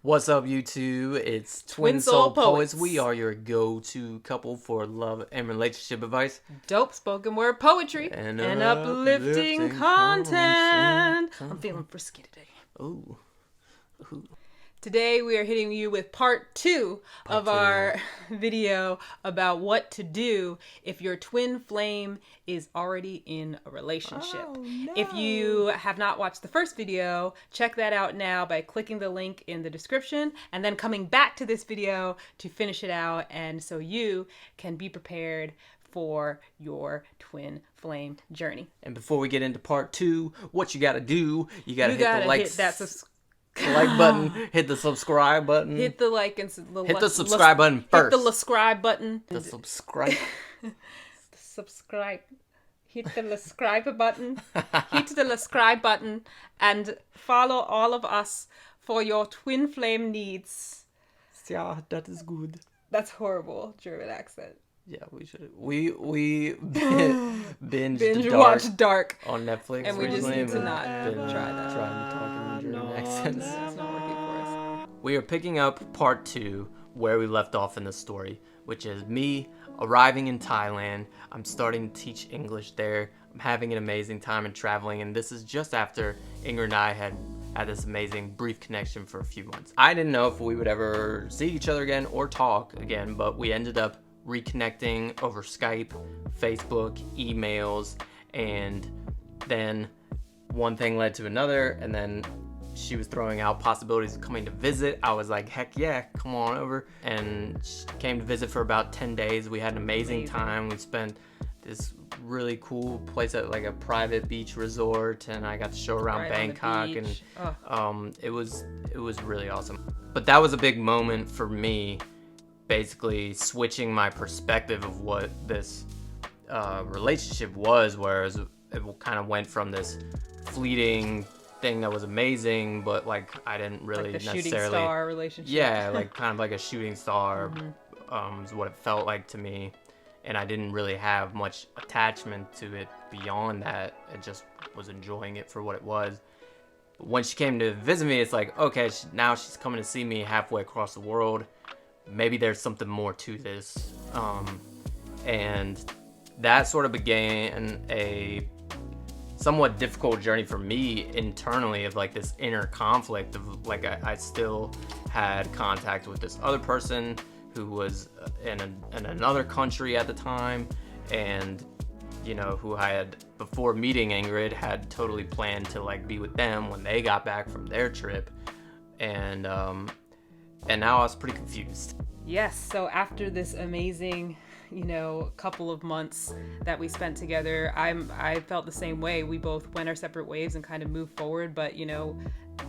What's up, YouTube? It's Twin Twin Soul Soul Poets. Poets. We are your go-to couple for love and relationship advice. Dope spoken word poetry And and uplifting uplifting content. content. I'm feeling frisky today. Ooh. Today we are hitting you with part two of our video about what to do if your twin flame is already in a relationship. Oh, no. If you have not watched the first video, check that out now by clicking the link in the description and then coming back to this video to finish it out, and so you can be prepared for your twin flame journey. And before we get into part two, what you gotta do, you gotta Hit hit that like button, hit the subscribe button. Hit the like and Hit the subscribe button first. Hit the subscribe button. The subscribe. Subscribe. Hit the subscribe button. Hit the subscribe button and follow all of us for your twin flame needs. Yeah, that is good. That's horrible German accent. Yeah, we should. We binge watch Dark on Netflix, and we just need to not try that. Trying to talk in German accents. It's not working for us. We are picking up part two where we left off in the story, which is me arriving in Thailand. I'm starting to teach English there. I'm having an amazing time and traveling, and this is just after Ingrid and I had this amazing brief connection for a few months. I didn't know if we would ever see each other again or talk again, but we ended up reconnecting over Skype, Facebook, emails, and then one thing led to another, and then she was throwing out possibilities of coming to visit. I was like, heck yeah, come on over. And she came to visit for about 10 days. We had an amazing time. We spent this really cool place at like a private beach resort, and I got to show around Bangkok, and it was really awesome. But that was a big moment for me, basically switching my perspective of what this relationship was, whereas it kind of went from this fleeting thing that was amazing, but like I didn't really like the necessarily shooting star relationship. Yeah, like kind of like a shooting star is what it felt like to me, and I didn't really have much attachment to it beyond that. I just was enjoying it for what it was. But when she came to visit me, it's like, okay, now she's coming to see me halfway across the world. Maybe there's something more to this, and that sort of began a somewhat difficult journey for me internally of like this inner conflict of like I still had contact with this other person who was in another country at the time, and you know, who I had before meeting Ingrid had totally planned to like be with them when they got back from their trip, and now I was pretty confused. Yes, so after this amazing, couple of months that we spent together, I felt the same way. We both went our separate ways and kind of moved forward, but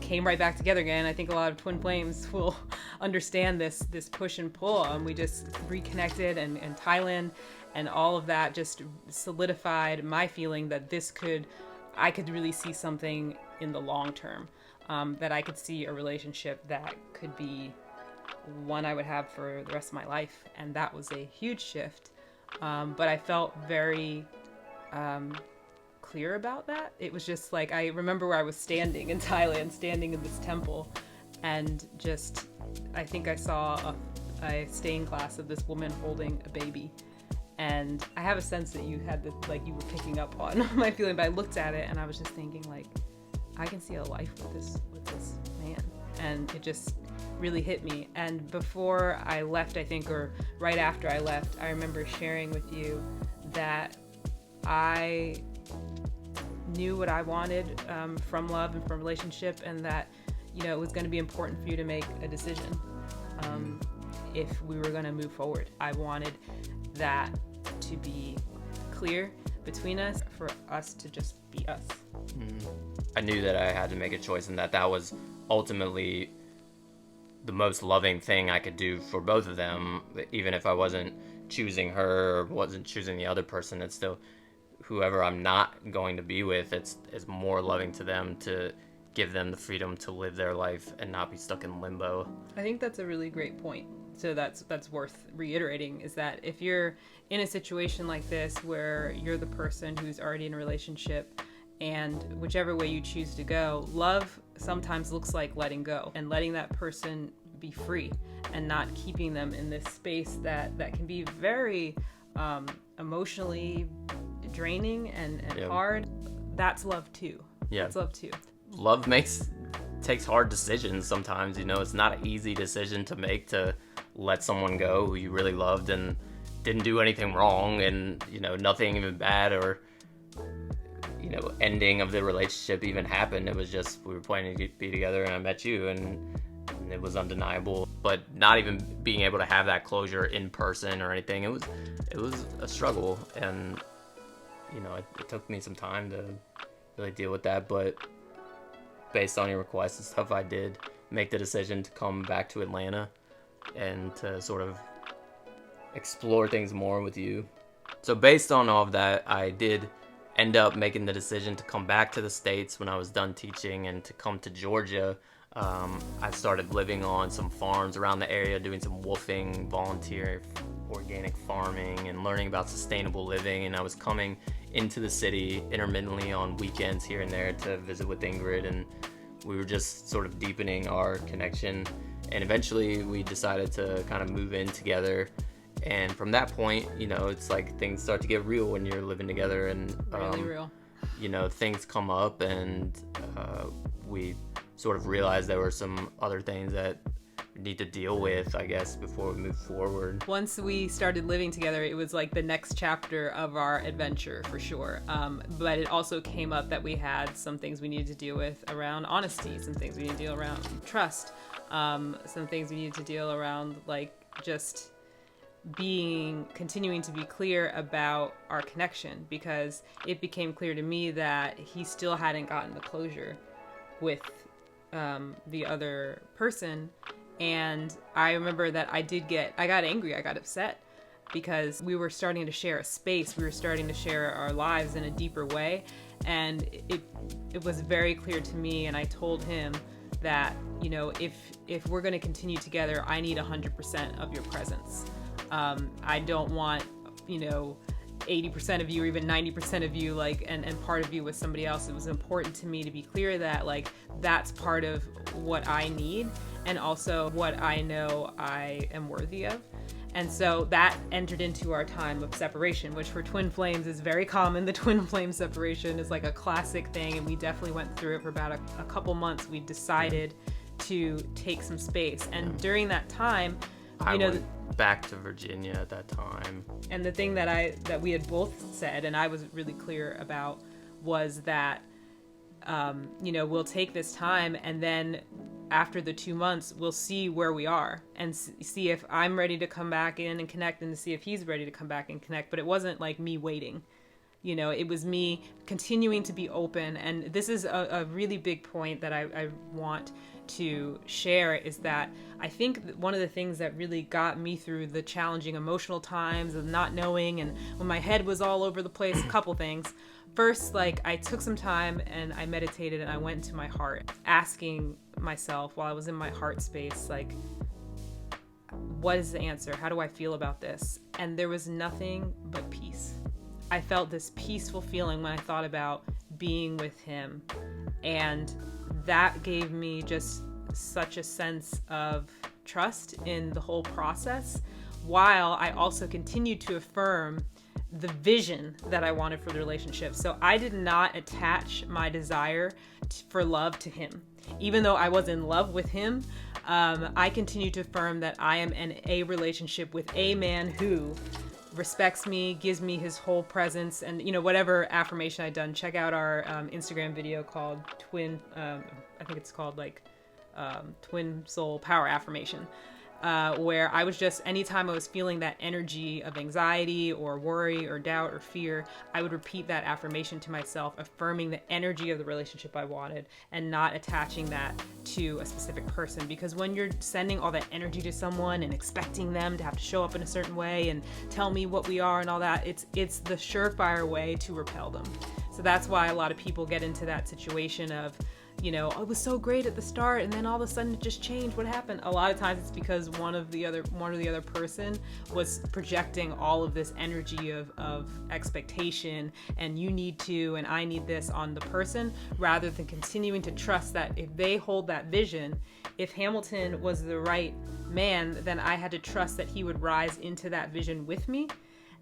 came right back together again. I think a lot of twin flames will understand this push and pull. We just reconnected, and Thailand and all of that just solidified my feeling that I could really see something in the long term, that I could see a relationship that could be one I would have for the rest of my life, and that was a huge shift. But I felt very clear about that. It was just like, I remember where I was standing in Thailand, standing in this temple, and just, I think I saw a stained glass of this woman holding a baby. And I have a sense that you had you were picking up on my feeling, but I looked at it and I was just thinking, like, I can see a life with this man. And it just really hit me. And before I left, I think, or right after I left, I remember sharing with you that I knew what I wanted from love and from relationship, and that it was going to be important for you to make a decision if we were going to move forward. I wanted that to be clear between us, for us to just be us. I knew that I had to make a choice, and that was ultimately the most loving thing I could do for both of them. Even if I wasn't choosing her or wasn't choosing the other person, it's still whoever I'm not going to be with, it's more loving to them to give them the freedom to live their life and not be stuck in limbo. I think that's a really great point. So that's worth reiterating, is that if you're in a situation like this where you're the person who's already in a relationship, and whichever way you choose to go, love sometimes looks like letting go and letting that person be free and not keeping them in this space that can be very emotionally draining and hard. That's love too. Yeah. That's love too. Love takes hard decisions sometimes. It's not an easy decision to make, to let someone go who you really loved and didn't do anything wrong, and nothing even bad or ending of the relationship even happened. It was just we were planning to be together, and I met you, and it was undeniable. But not even being able to have that closure in person or anything, it was a struggle, and it took me some time to really deal with that. But based on your requests and stuff, I did make the decision to come back to Atlanta and to sort of explore things more with you. So based on all of that, I did end up making the decision to come back to the States when I was done teaching and to come to Georgia. I started living on some farms around the area, doing some woofing, volunteer organic farming, and learning about sustainable living. And I was coming into the city intermittently on weekends here and there to visit with Ingrid, and we were just sort of deepening our connection. And eventually we decided to kind of move in together. And from that point, it's like things start to get real when you're living together, and really real. Things come up, and we sort of realized there were some other things that we need to deal with, I guess, before we move forward. Once we started living together, it was like the next chapter of our adventure for sure. But it also came up that we had some things we needed to deal with around honesty, some things we needed to deal around trust, some things we needed to deal around like just continuing to be clear about our connection, because it became clear to me that he still hadn't gotten the closure with the other person. And I remember that I got angry, I got upset, because we were starting to share a space, we were starting to share our lives in a deeper way, and it was very clear to me, and I told him that, if we're going to continue together, I need 100% of your presence. I don't want, 80% of you or even 90% of you, and part of you with somebody else. It was important to me to be clear that, that's part of what I need, and also what I know I am worthy of. And so that entered into our time of separation, which for twin flames is very common. The twin flame separation is like a classic thing, and we definitely went through it for about a couple months. We decided to take some space, and during that time, I went back to Virginia at that time. And the thing that we had both said, and I was really clear about, was that we'll take this time, and then after the 2 months, we'll see where we are and see if I'm ready to come back in and connect, and to see if he's ready to come back and connect. But it wasn't like me waiting. It was me continuing to be open. And this is a really big point that I want to share, is that I think that one of the things that really got me through the challenging emotional times of not knowing, and when my head was all over the place, a couple things. First, I took some time and I meditated, and I went into my heart, asking myself while I was in my heart space, what is the answer? How do I feel about this? And there was nothing but peace. I felt this peaceful feeling when I thought about being with him. And that gave me just such a sense of trust in the whole process, while I also continued to affirm the vision that I wanted for the relationship. So I did not attach my desire for love to him. Even though I was in love with him, I continued to affirm that I am in a relationship with a man who respects me, gives me his whole presence, and whatever affirmation I'd done. Check out our Instagram video called Twin Soul Power Affirmation, where I was just, anytime I was feeling that energy of anxiety or worry or doubt or fear, I would repeat that affirmation to myself, affirming the energy of the relationship I wanted and not attaching that to a specific person. Because when you're sending all that energy to someone and expecting them to have to show up in a certain way and tell me what we are and all that, it's the surefire way to repel them. So that's why a lot of people get into that situation of it was so great at the start and then all of a sudden it just changed. What happened? A lot of times it's because one or the other person was projecting all of this energy of expectation, and you need to, and I need this on the person, rather than continuing to trust that if they hold that vision, if Hamilton was the right man, then I had to trust that he would rise into that vision with me.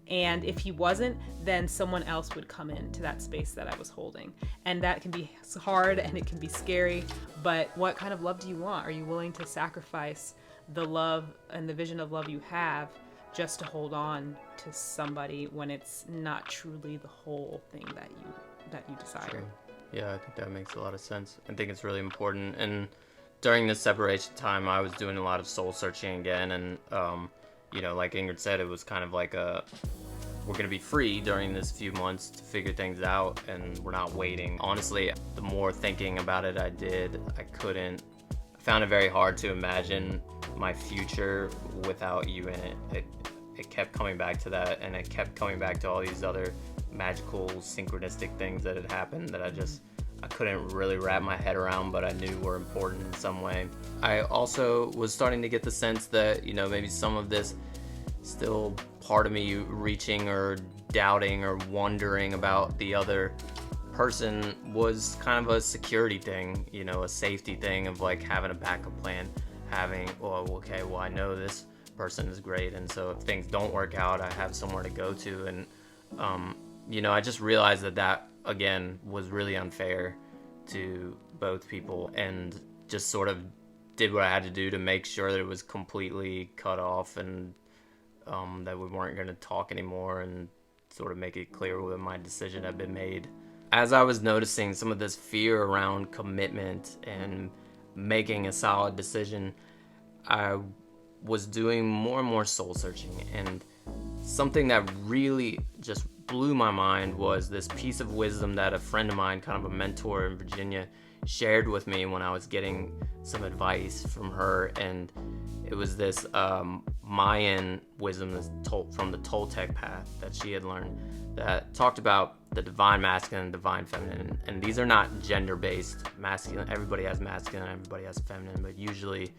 And if he wasn't, then someone else would come into that space that I was holding. And that can be hard and it can be scary, but what kind of love do you want? Are you willing to sacrifice the love and the vision of love you have just to hold on to somebody when it's not truly the whole thing that you desire? Sure. Yeah, I think that makes a lot of sense. I think it's really important. And during this separation time, I was doing a lot of soul searching again, and like Ingrid said, it was kind of like we're going to be free during this few months to figure things out, and we're not waiting. Honestly, the more thinking about it I did, I found it very hard to imagine my future without you in it. It kept coming back to that, and it kept coming back to all these other magical, synchronistic things that had happened that I couldn't really wrap my head around, but I knew were important in some way. I also was starting to get the sense that, maybe some of this still part of me reaching or doubting or wondering about the other person was kind of a security thing, a safety thing of like having a backup plan, I know this person is great, and so if things don't work out, I have somewhere to go to. And I just realized that again was really unfair to both people, and just sort of did what I had to do to make sure that it was completely cut off, and that we weren't going to talk anymore, and sort of make it clear when my decision had been made. As I was noticing some of this fear around commitment and making a solid decision, I was doing more and more soul searching, and something that really just blew my mind was this piece of wisdom that a friend of mine, kind of a mentor in Virginia, shared with me when I was getting some advice from her. And it was this Mayan wisdom that's from the Toltec path that she had learned, that talked about the divine masculine and divine feminine. And these are not gender-based. Masculine, everybody has masculine, everybody has feminine, but usually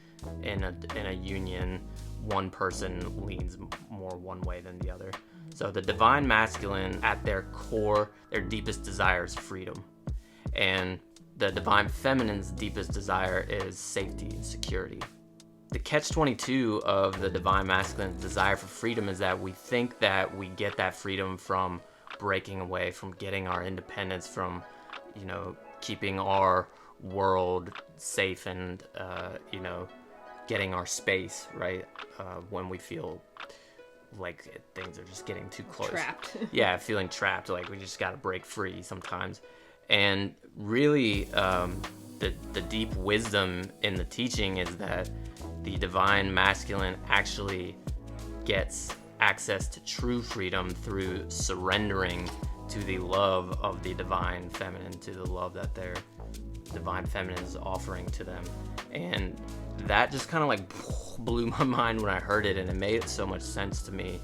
in a union, one person leans more one way than the other. So the divine masculine, at their core, their deepest desire is freedom. And the divine feminine's deepest desire is safety and security. The catch-22 of the divine masculine's desire for freedom is that we think that we get that freedom from breaking away, from getting our independence, from, keeping our world safe and, getting our space, right? When we feel like things are just getting too close. Trapped. Yeah, feeling trapped, like we just gotta break free sometimes. And really, the deep wisdom in the teaching is that the divine masculine actually gets access to true freedom through surrendering to the love of the divine feminine, to the love that their divine feminine is offering to them. And that just kind of like blew my mind when I heard it, and it made so much sense to me.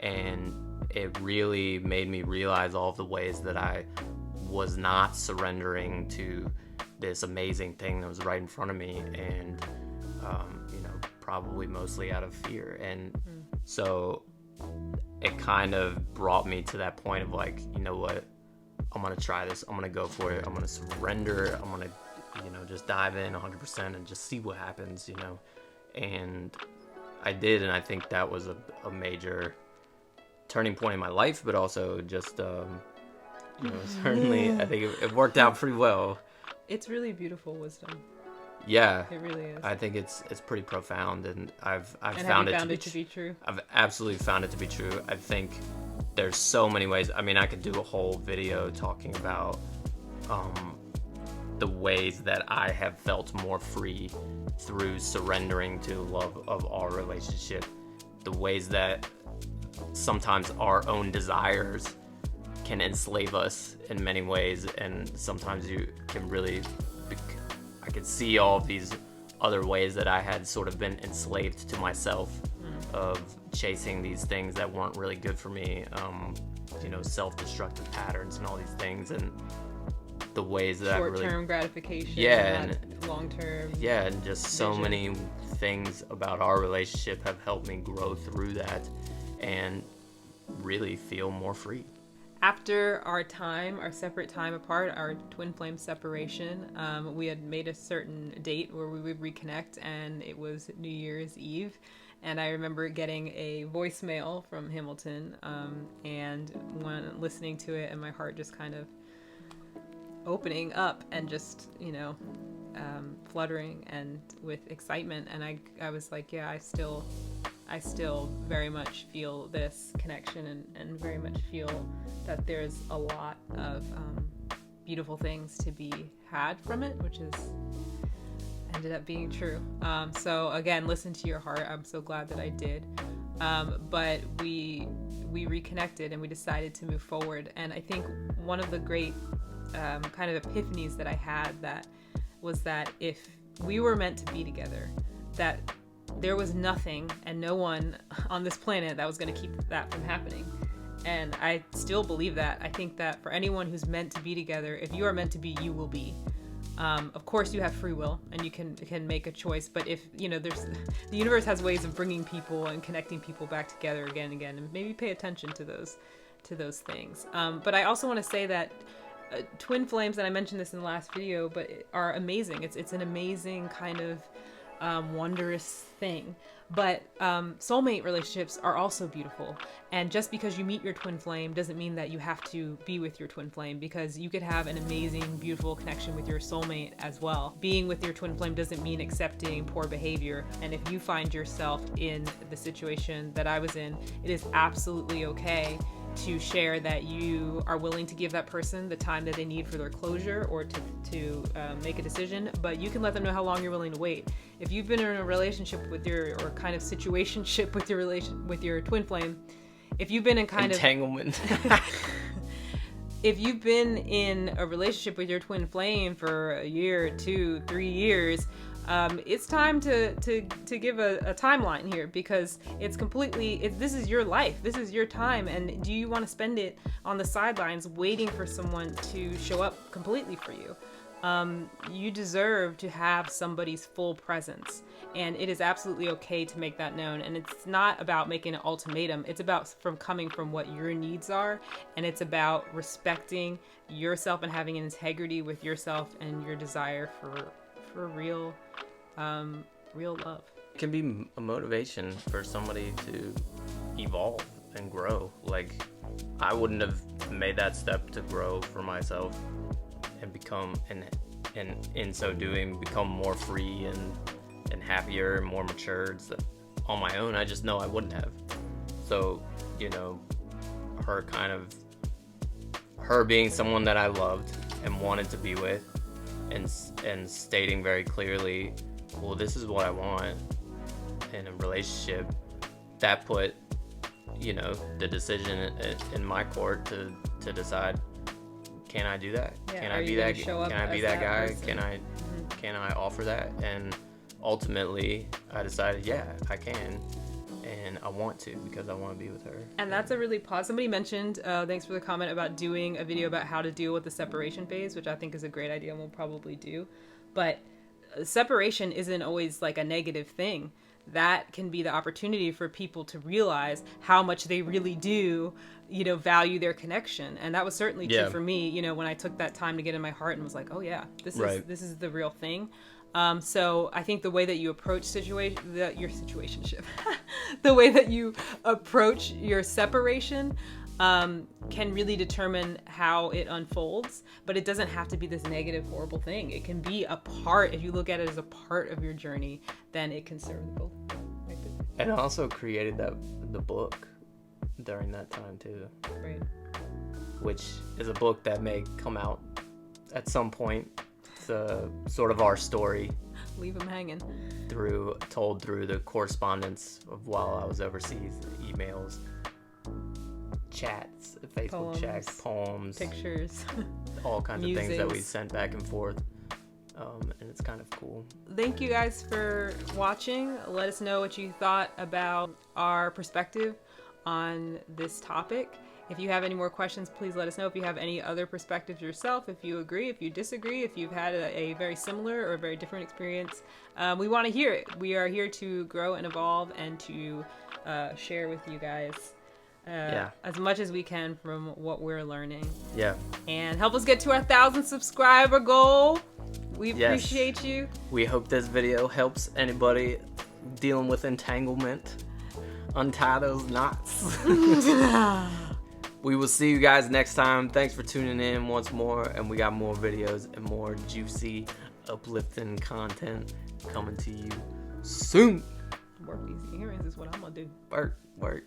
And it really made me realize all of the ways that I was not surrendering to this amazing thing that was right in front of me, and probably mostly out of fear. And so it kind of brought me to that point of like, you know what, I'm gonna try this, I'm gonna go for it, I'm gonna surrender, I'm gonna just dive in 100% and just see what happens, and I did. And I think that was a major turning point in my life, but also just certainly I think it worked out pretty well. It's really beautiful wisdom. Yeah, it really is. I think it's pretty profound, and I've found it to be true. I've absolutely found it to be true. I think there's so many ways. I mean, I could do a whole video talking about the ways that I have felt more free through surrendering to love of our relationship. The ways that sometimes our own desires can enslave us in many ways, and sometimes you can really, I could see all of these other ways that I had sort of been enslaved to myself, of chasing these things that weren't really good for me, self-destructive patterns and all these things. And the ways that really short-term gratification, Yeah, and long-term. yeah, and just so vision. many things about our relationship have helped me grow through that and really feel more free. After our separate time apart, our twin flame separation, we had made a certain date where we would reconnect, and it was New Year's Eve. And I remember getting a voicemail from Hamilton, and when listening to it, and my heart just kind of opening up and just, fluttering and with excitement. And I was like, yeah, I still very much feel this connection, and very much feel that there's a lot of beautiful things to be had from it, which is ended up being true. So again, listen to your heart. I'm so glad that I did. But we reconnected and we decided to move forward. And I think one of the great kind of epiphanies that I had was that if we were meant to be together, that there was nothing and no one on this planet that was going to keep that from happening. And I still believe that. I think that for anyone who's meant to be together, if you are meant to be, you will be. Of course, you have free will and you can make a choice. But if the universe has ways of bringing people and connecting people back together again and again, and maybe pay attention to those things. But I also want to say that twin flames, and I mentioned this in the last video, but are amazing. It's an amazing kind of wondrous thing. But soulmate relationships are also beautiful. And just because you meet your twin flame doesn't mean that you have to be with your twin flame, because you could have an amazing, beautiful connection with your soulmate as well. Being with your twin flame doesn't mean accepting poor behavior. And if you find yourself in the situation that I was in, it is absolutely okay to share that you are willing to give that person the time that they need for their closure or to make a decision, but you can let them know how long you're willing to wait. If you've been in a relationship or kind of situationship with your twin flame, if you've been in kind entanglement. If you've been in a relationship with your twin flame for a year, 2, 3 years, it's time to give a timeline here, because this is your life, this is your time, and do you want to spend it on the sidelines waiting for someone to show up completely for you? You deserve to have somebody's full presence, and it is absolutely okay to make that known. And it's not about making an ultimatum. It's about coming from what your needs are, and it's about respecting yourself and having an integrity with yourself and your desire for real love. It can be a motivation for somebody to evolve and grow. Like, I wouldn't have made that step to grow for myself and become, and in so doing, become more free and happier and more matured on my own. I just know I wouldn't have. So, her being someone that I loved and wanted to be with, and stating very clearly, well, this is what I want in a relationship, that put, the decision in my court to decide, can I do that? Yeah, Can I be that? Can I be that guy? person? Can I offer that? And ultimately, I decided, yeah, I can, and I want to, because I want to be with her. And that's a really somebody mentioned, thanks for the comment about doing a video about how to deal with the separation phase, which I think is a great idea and we'll probably do. But separation isn't always like a negative thing. That can be the opportunity for people to realize how much they really do, value their connection. And that was certainly true for me, when I took that time to get in my heart and was like, oh yeah, this is the real thing. So I think the way that you approach your situationship, the way that you approach your separation, can really determine how it unfolds. But it doesn't have to be this negative, horrible thing. It can be a part. If you look at it as a part of your journey, then it can serve the both. And I also created the book during that time too. Right. Which is a book that may come out at some point. It's sort of our story. Leave them hanging. Told through the correspondence of while I was overseas, the emails, chats, Facebook chats, poems, pictures, all kinds of things that we sent back and forth. And it's kind of cool. Thank you guys for watching. Let us know what you thought about our perspective on this topic. If you have any more questions, please let us know. If you have any other perspectives yourself, if you agree, if you disagree, if you've had a very similar or a very different experience, we want to hear it. We are here to grow and evolve and to share with you guys as much as we can from what we're learning. Yeah. And help us get to our 1,000 subscriber goal. We appreciate you. We hope this video helps anybody dealing with entanglement. Untie those knots. We will see you guys next time. Thanks for tuning in once more. And we got more videos and more juicy, uplifting content coming to you soon. Work these earrings is what I'm going to do. Work.